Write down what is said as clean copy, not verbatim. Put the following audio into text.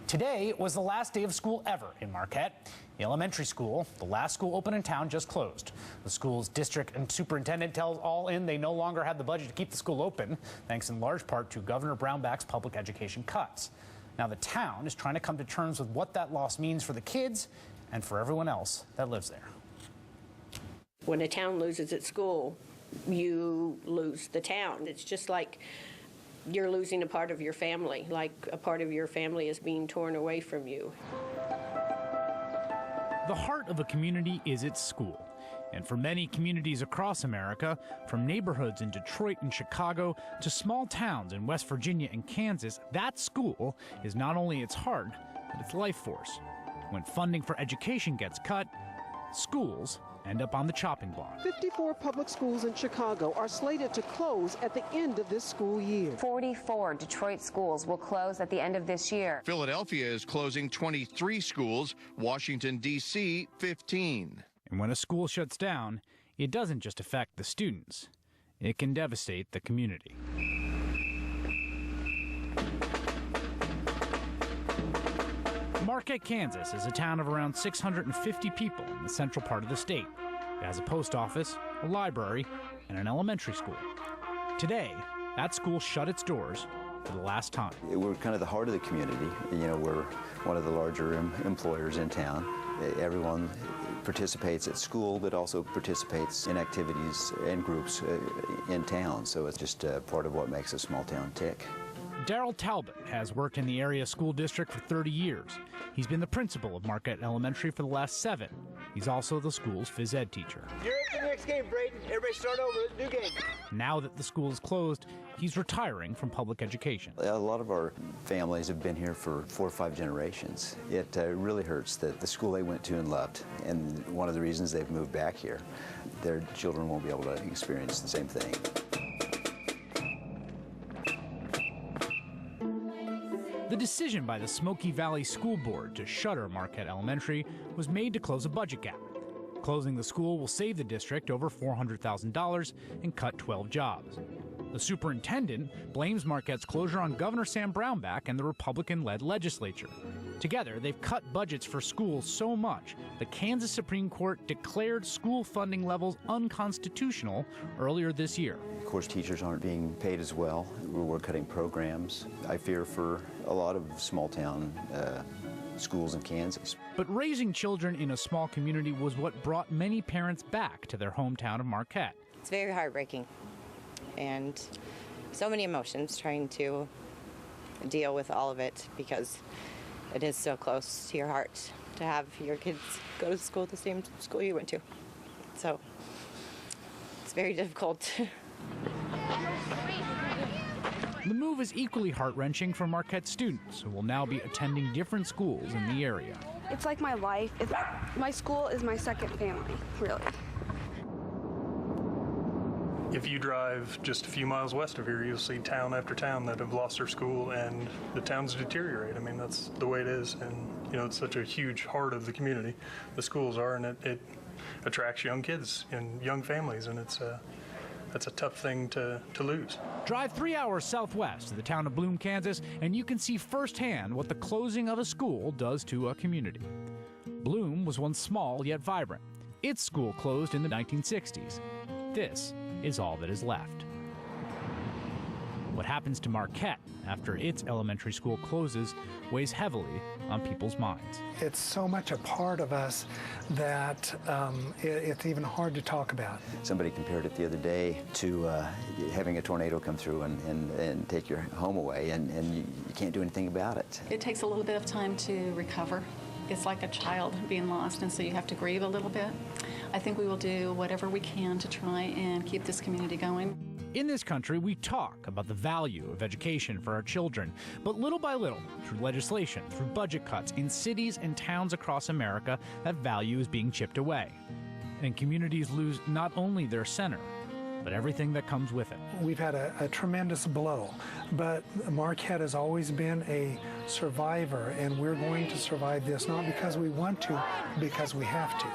Today was the last day of school ever in Marquette. The elementary school, the last school open in town, just closed. The school's district and superintendent tells All In they no longer have the budget to keep the school open, thanks in large part to Governor Brownback's public education cuts. Now the town is trying to come to terms with what that loss means for the kids and for everyone else that lives there. When a town loses its school, you lose the town. It's just like you're losing a part of your family, like a part of your family is being torn away from you. The heart of a community is its school. And for many communities across America, from neighborhoods in Detroit and Chicago to small towns in West Virginia and Kansas, that school is not only its heart, but its life force. When funding for education gets cut, schools end up on the chopping block. 54 public schools in Chicago are slated to close at the end of this school year. 44 Detroit schools will close at the end of this year. Philadelphia is closing 23 schools, Washington, D.C., 15. And when a school shuts down, it doesn't just affect the students. It can devastate the community. Marquette, Kansas is a town of around 650 people in the central part of the state. It has a post office, a library, and an elementary school. Today, that school shut its doors for the last time. We're kind of the heart of the community. You know, we're one of the larger employers in town. Everyone participates at school, but also participates in activities and groups in town. So it's just part of what makes a small town tick. Daryl Talbot has worked in the area school district for 30 years. He's been the principal of Marquette Elementary for the last 7. He's also the school's phys ed teacher. You're at the next game, Braden. Everybody start over. New game. Now that the school is closed, he's retiring from public education. A lot of our families have been here for 4 or 5 generations. It really hurts that the school they went to and loved, and one of the reasons they've moved back here, their children won't be able to experience the same thing. The decision by the Smoky Valley School Board to shutter Marquette Elementary was made to close a budget gap. Closing the school will save the district over $400,000 and cut 12 jobs. The superintendent blames Marquette's closure on Governor Sam Brownback and the Republican-led legislature. Together, they've cut budgets for schools so much, the Kansas Supreme Court declared school funding levels unconstitutional earlier this year. Of course, teachers aren't being paid as well. We're cutting programs. I fear for a lot of small-town schools in Kansas. But raising children in a small community was what brought many parents back to their hometown of Marquette. It's very heartbreaking, and so many emotions trying to deal with all of it because it is so close to your heart to have your kids go to school, the same school you went to. So it's very difficult. The move is equally heart-wrenching for Marquette students who will now be attending different schools in the area. It's like my life. My school is my second family, really. If you drive just a few miles west of here, you'll see town after town that have lost their school, and the towns deteriorate. I mean, that's the way it is, and you know, it's such a huge heart of the community. The schools are, and it attracts young kids and young families, and that's a tough thing to lose. Drive 3 hours southwest to the town of Bloom, Kansas, and you can see firsthand what the closing of a school does to a community. Bloom was once small yet vibrant. Its school closed in the 1960s. This is all that is left. What happens to Marquette after its elementary school closes weighs heavily on people's minds. It's so much a part of us that it's even hard to talk about. Somebody compared it the other day to having a tornado come through and take your home away, and you can't do anything about it. It takes a little bit of time to recover. It's like a child being lost, and so you have to grieve a little bit. I think we will do whatever we can to try and keep this community going. In this country, we talk about the value of education for our children, but little by little, through legislation, through budget cuts, in cities and towns across America, that value is being chipped away. And communities lose not only their center, but everything that comes with it. We've had a tremendous blow, but Marquette has always been a survivor, and we're going to survive this, not because we want to, because we have to.